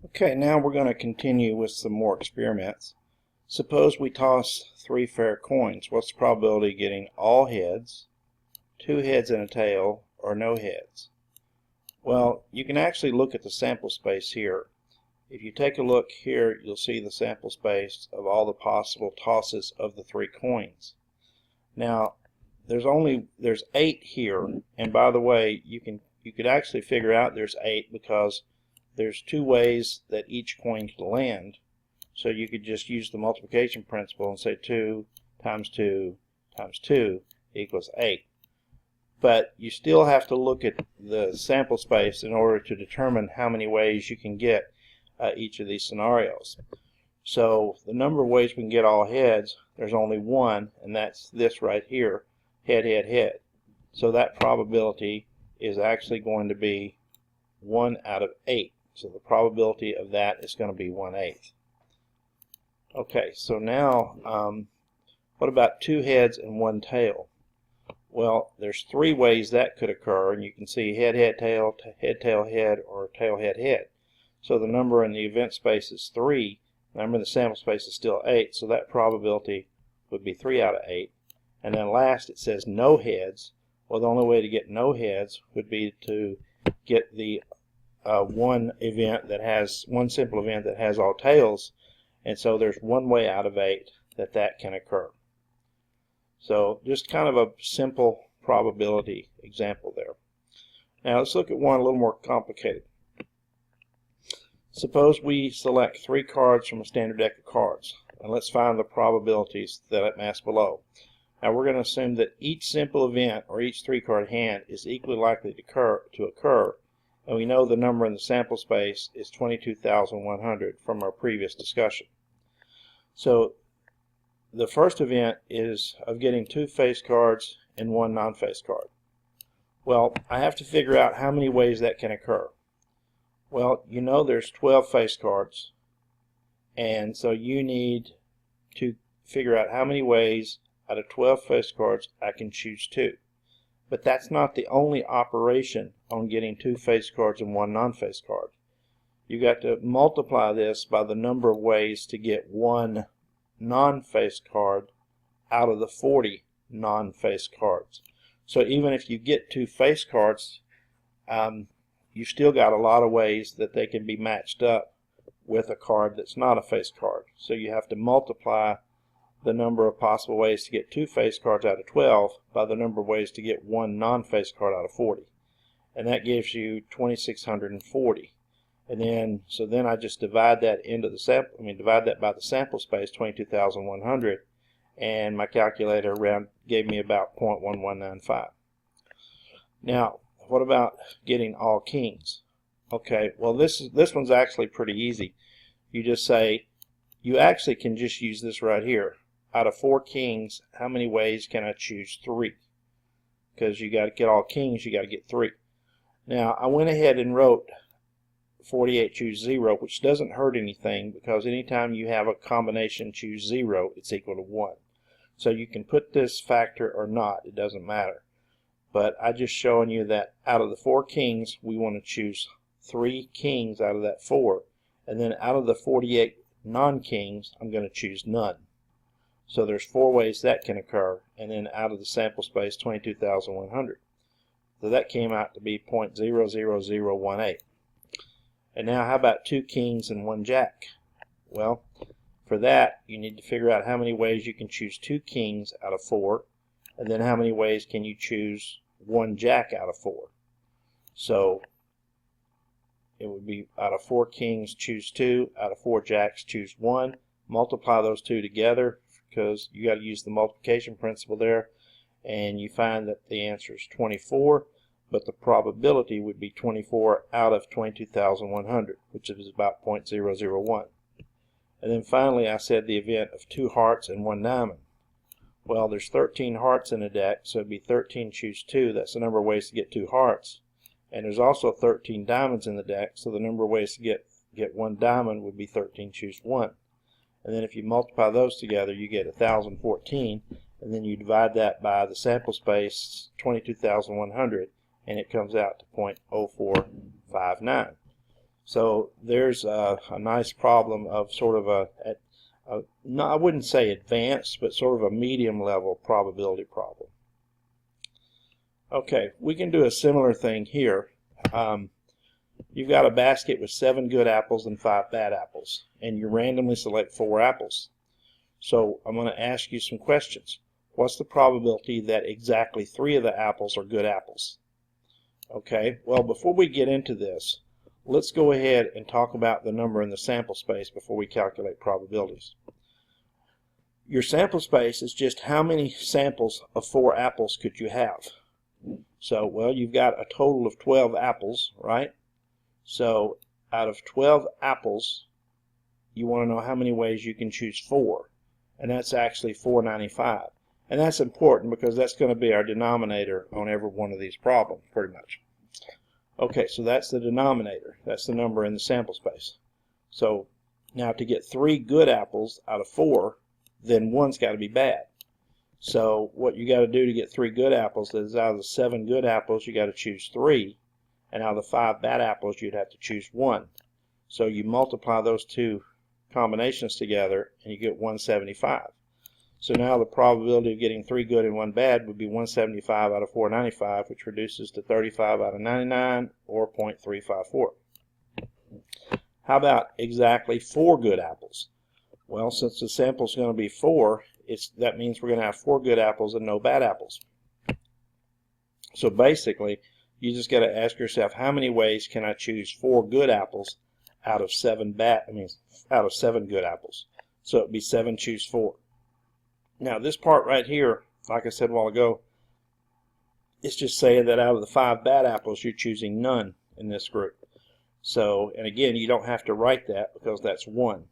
Okay, now we're going to continue with some more experiments. Suppose we toss 3 fair coins. What's the probability of getting all heads, 2 heads and a tail, or no heads? Well, you can actually look at the sample space here. If you take a look here, you'll see the sample space of all the possible tosses of the 3 coins. Now, there's 8 here, and by the way, you could actually figure out there's 8 because there's 2 ways that each coin could land. So you could just use the multiplication principle and say 2 times 2 times 2 equals 8. But you still have to look at the sample space in order to determine how many ways you can get each of these scenarios. So the number of ways we can get all heads, there's only one, and that's this right here, head, head, head. So that probability is actually going to be 1 out of 8. So the probability of that is going to be 1/8. Okay, so now what about 2 heads and 1 tail? Well, there's 3 ways that could occur, and you can see head, head, tail, head, tail, head, or tail, head, head. So the number in the event space is 3. The number in the sample space is still 8, so that probability would be 3 out of 8. And then last it says no heads. Well, the only way to get no heads would be to get the one simple event that has all tails, and so there's 1 way out of 8 that can occur. So just kind of a simple probability example there. Now let's look at one a little more complicated. Suppose we select 3 cards from a standard deck of cards, and let's find the probabilities that it mass below. Now we're going to assume that each simple event or each 3-card hand is equally likely to occur, and we know the number in the sample space is 22,100 from our previous discussion. So the first event is of getting 2 face cards and 1 non-face card. Well, I have to figure out how many ways that can occur. Well, you know there's 12 face cards, and so you need to figure out how many ways out of 12 face cards I can choose 2. But that's not the only operation on getting 2 face cards and 1 non-face card. You got to multiply this by the number of ways to get 1 non-face card out of the 40 non-face cards. So even if you get 2 face cards, you've still got a lot of ways that they can be matched up with a card that's not a face card. So you have to multiply the number of possible ways to get 2 face cards out of 12 by the number of ways to get 1 non-face card out of 40. And that gives you 2,640. And then I just divide that into the divide that by the sample space, 22,100, and my calculator gave me about 0.1195. Now, what about getting all kings? Okay, well this one's actually pretty easy. You just say, you actually can just use this right here. Out of 4 kings, how many ways can I choose 3? Because you got to get all kings, you got to get 3. Now, I went ahead and wrote 48 choose 0, which doesn't hurt anything because anytime you have a combination choose 0, it's equal to 1. So you can put this factor or not, it doesn't matter. But I'm just showing you that out of the 4 kings, we want to choose 3 kings out of that 4. And then out of the 48 non-kings, I'm going to choose none. So there's 4 ways that can occur, and then out of the sample space, 22,100. So that came out to be 0.00018. And now how about 2 kings and 1 jack? Well, for that you need to figure out how many ways you can choose 2 kings out of 4, and then how many ways can you choose 1 jack out of 4. So it would be out of 4 kings choose 2, out of 4 jacks choose 1. Multiply those 2 together because you got to use the multiplication principle there, and you find that the answer is 24, but the probability would be 24 out of 22,100, which is about 0.001. And then finally I said the event of 2 hearts and 1 diamond. Well, there's 13 hearts in a deck, so it'd be 13 choose 2. That's the number of ways to get 2 hearts. And there's also 13 diamonds in the deck, so the number of ways to get 1 diamond would be 13 choose 1. And then if you multiply those together, you get 1,014, and then you divide that by the sample space, 22,100, and it comes out to 0.0459. So there's a nice problem of sort of no, I wouldn't say advanced, but sort of a medium level probability problem. Okay, we can do a similar thing here. You've got a basket with 7 good apples and 5 bad apples, and you randomly select 4 apples. So I'm going to ask you some questions. What's the probability that exactly 3 of the apples are good apples? Okay, well, before we get into this, let's go ahead and talk about the number in the sample space before we calculate probabilities. Your sample space is just how many samples of 4 apples could you have. So, well, you've got a total of 12 apples, right? So, out of 12 apples, you want to know how many ways you can choose 4. And that's actually 495. And that's important because that's going to be our denominator on every one of these problems, pretty much. Okay, so that's the denominator. That's the number in the sample space. So now to get 3 good apples out of 4, then 1's got to be bad. So what you got to do to get 3 good apples is out of the 7 good apples, you got to choose 3. And out of the 5 bad apples, you'd have to choose 1. So you multiply those two combinations together, and you get 175. So now the probability of getting 3 good and 1 bad would be 175 out of 495, which reduces to 35 out of 99, or 0.354. How about exactly 4 good apples? Well, since the sample is going to be 4, that means we're going to have 4 good apples and no bad apples. So basically, you just got to ask yourself, how many ways can I choose 4 good apples out of 7 good apples? So it'd be 7 choose 4. Now this part right here, like I said a while ago, it's just saying that out of the 5 bad apples, you're choosing none in this group. So, and again, you don't have to write that because that's 1.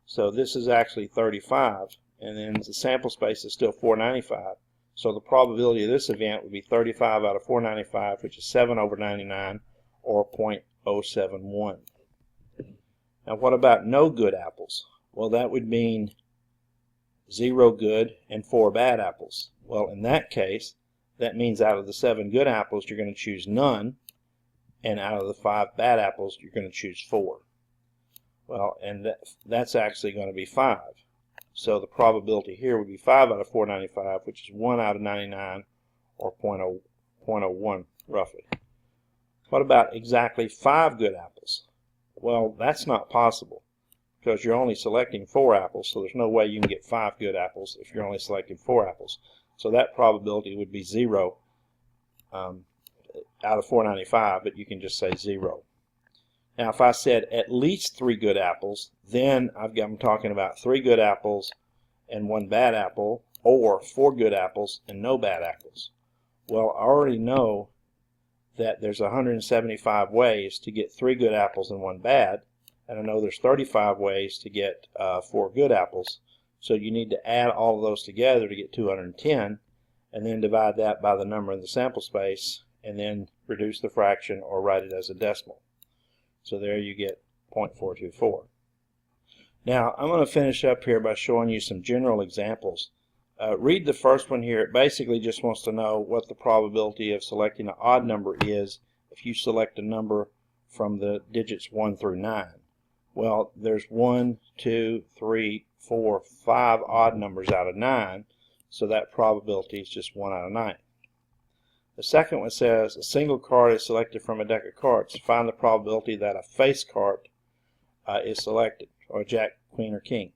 So this is actually 35, and then the sample space is still 495. So the probability of this event would be 35 out of 495, which is 7 over 99, or 0.071. Now what about no good apples? Well, that would mean 0 good and 4 bad apples. Well, in that case, that means out of the 7 good apples, you're going to choose none, and out of the 5 bad apples, you're going to choose 4. Well, and that's actually going to be 5. So the probability here would be 5 out of 495, which is 1 out of 99, or 0.01 roughly. What about exactly 5 good apples? Well, that's not possible, because you're only selecting 4 apples, so there's no way you can get 5 good apples if you're only selecting 4 apples. So that probability would be 0 out of 495, but you can just say 0. Now if I said at least 3 good apples, then I'm talking about 3 good apples and 1 bad apple, or 4 good apples and no bad apples. Well, I already know that there's 175 ways to get 3 good apples and 1 bad, and I know there's 35 ways to get 4 good apples. So you need to add all of those together to get 210, and then divide that by the number in the sample space, and then reduce the fraction or write it as a decimal. So there you get 0.424. Now I'm going to finish up here by showing you some general examples. Read the first one here. It basically just wants to know what the probability of selecting an odd number is if you select a number from the digits 1 through 9. Well, there's 1, 2, 3, 4, 5 odd numbers out of 9, so that probability is just 1 out of 9. The second one says a single card is selected from a deck of cards. Find the probability that a face card is selected, or a jack, queen, or king.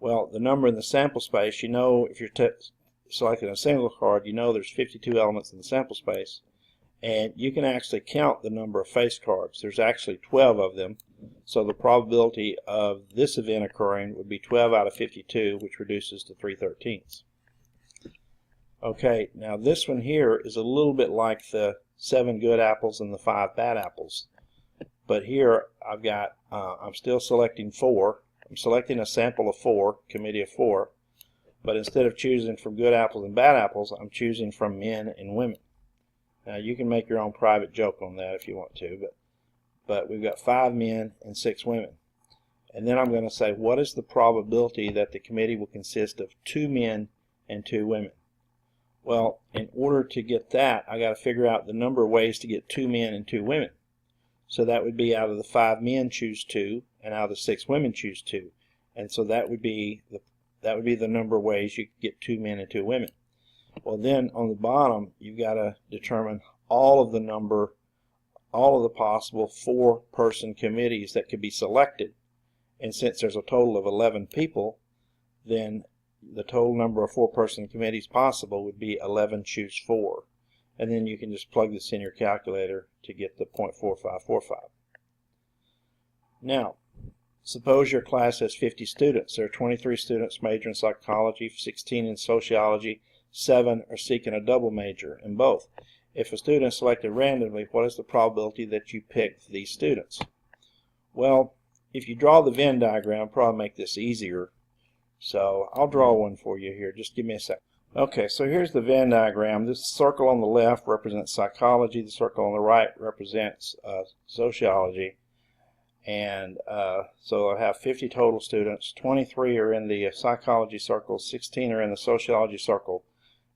Well, the number in the sample space, you know, if you're selecting a single card, you know there's 52 elements in the sample space, and you can actually count the number of face cards. There's actually 12 of them, so the probability of this event occurring would be 12 out of 52, which reduces to 3/13. Okay, now this one here is a little bit like the 7 good apples and the 5 bad apples, but here I've got I'm still selecting 4. I'm selecting a sample of 4, committee of 4, but instead of choosing from good apples and bad apples, I'm choosing from men and women. Now you can make your own private joke on that if you want to, but we've got 5 men and 6 women. And then I'm going to say, what is the probability that the committee will consist of 2 men and 2 women? Well, in order to get that, I got to figure out the number of ways to get 2 men and 2 women. So that would be out of the 5 men choose 2, and out of the 6 women choose 2. And so that would be the number of ways you could get 2 men and 2 women. Well, then on the bottom you've got to determine all of the possible 4-person committees that could be selected. And since there's a total of 11 people, then the total number of 4-person committees possible would be 11 choose 4. And then you can just plug this in your calculator to get the 0.4545. Now, suppose your class has 50 students. There are 23 students major in psychology, 16 in sociology, 7 are seeking a double major in both. If a student is selected randomly, what is the probability that you pick these students? Well, if you draw the Venn diagram, I'll probably make this easier. So I'll draw one for you here. Just give me a second. Okay, so here's the Venn diagram. This circle on the left represents psychology. The circle on the right represents sociology. And so I have 50 total students. 23 are in the psychology circle, 16 are in the sociology circle,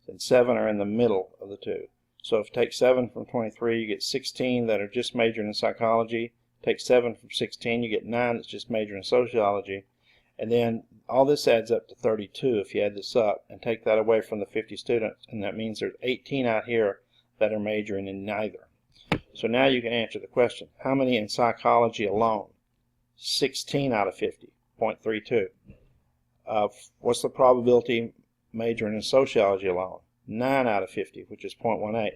and 7 are in the middle of the two. So if you take 7 from 23, you get 16 that are just majoring in psychology. Take 7 from 16, you get 9 that's just majoring in sociology. And then all this adds up to 32 if you add this up, and take that away from the 50 students, and that means there's 18 out here that are majoring in neither. So now you can answer the question, how many in psychology alone? 16 out of 50, 0.32. What's the probability majoring in sociology alone? 9 out of 50, which is 0.18.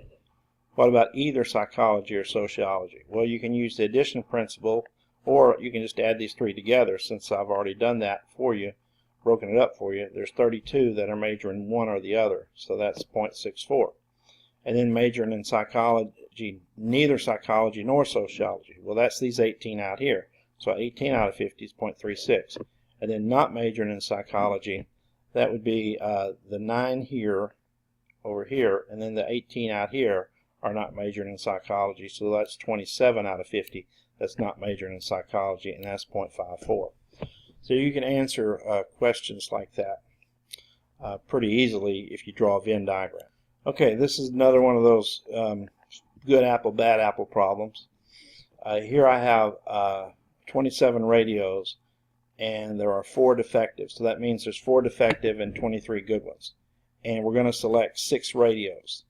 What about either psychology or sociology? Well, you can use the addition principle, or you can just add these three together. Since I've already done that for you, broken it up for you, there's 32 that are majoring in one or the other, so that's 0.64. And then majoring in psychology, neither psychology nor sociology. Well, that's these 18 out here. So 18 out of 50 is 0.36. And then not majoring in psychology, that would be the 9 here, over here, and then the 18 out here are not majoring in psychology, so that's 27 out of 50 that's not majoring in psychology, and that's 0.54. So you can answer questions like that pretty easily if you draw a Venn diagram. Okay, this is another one of those good apple, bad apple problems. Here I have 27 radios, and there are 4 defective, so that means there's 4 defective and 23 good ones. And we're going to select 6 radios.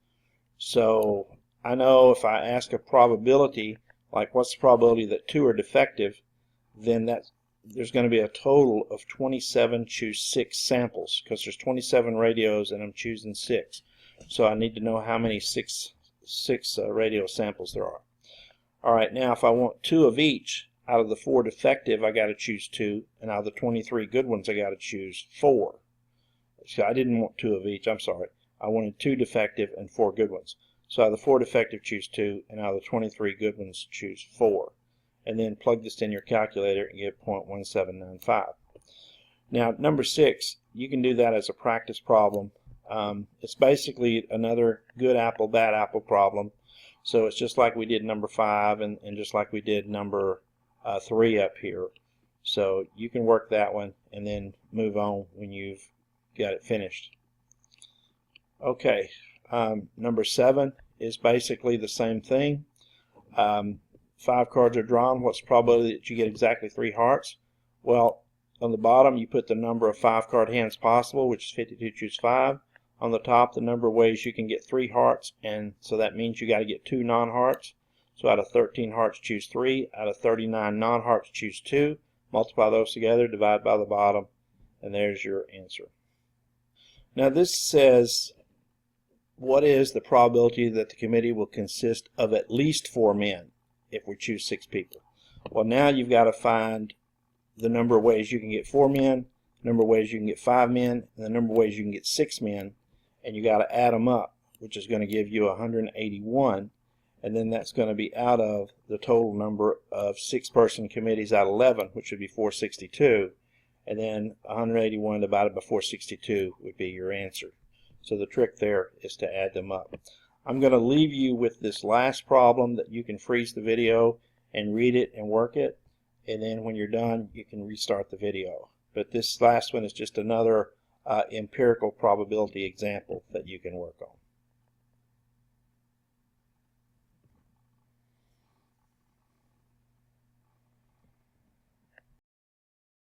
So I know if I ask a probability, like what's the probability that 2 are defective, then there's going to be a total of 27 choose 6 samples, because there's 27 radios and I'm choosing 6. So I need to know how many 6 radio samples there are. Alright, now if I want 2 of each, out of the 4 defective I got to choose 2, and out of the 23 good ones I got to choose 4. So I didn't want 2 of each, I'm sorry. I wanted 2 defective and 4 good ones. So out of the 4 defective choose 2, and out of the 23 good ones choose 4. And then plug this in your calculator and get 0.1795. Now number 6, you can do that as a practice problem. It's basically another good apple, bad apple problem. So it's just like we did number 5 and just like we did number 3 up here. So you can work that one and then move on when you've got it finished. Okay, number 7 is basically the same thing. 5 cards are drawn. What's the probability that you get exactly 3 hearts? Well, on the bottom you put the number of 5 card hands possible, which is 52 choose 5. On the top, the number of ways you can get 3 hearts, and so that means you got to get 2 non-hearts. So out of 13 hearts, choose 3. Out of 39 non-hearts, choose 2. Multiply those together, divide by the bottom, and there's your answer. Now this says, what is the probability that the committee will consist of at least 4 men if we choose 6 people? Well, now you've got to find the number of ways you can get 4 men, the number of ways you can get 5 men, and the number of ways you can get 6 men, and you got to add them up, which is going to give you 181, and then that's going to be out of the total number of 6-person committees out of 11, which would be 462, and then 181 divided by 462 would be your answer. So the trick there is to add them up. I'm going to leave you with this last problem that you can freeze the video and read it and work it, and then when you're done you can restart the video. But this last one is just another empirical probability example that you can work on.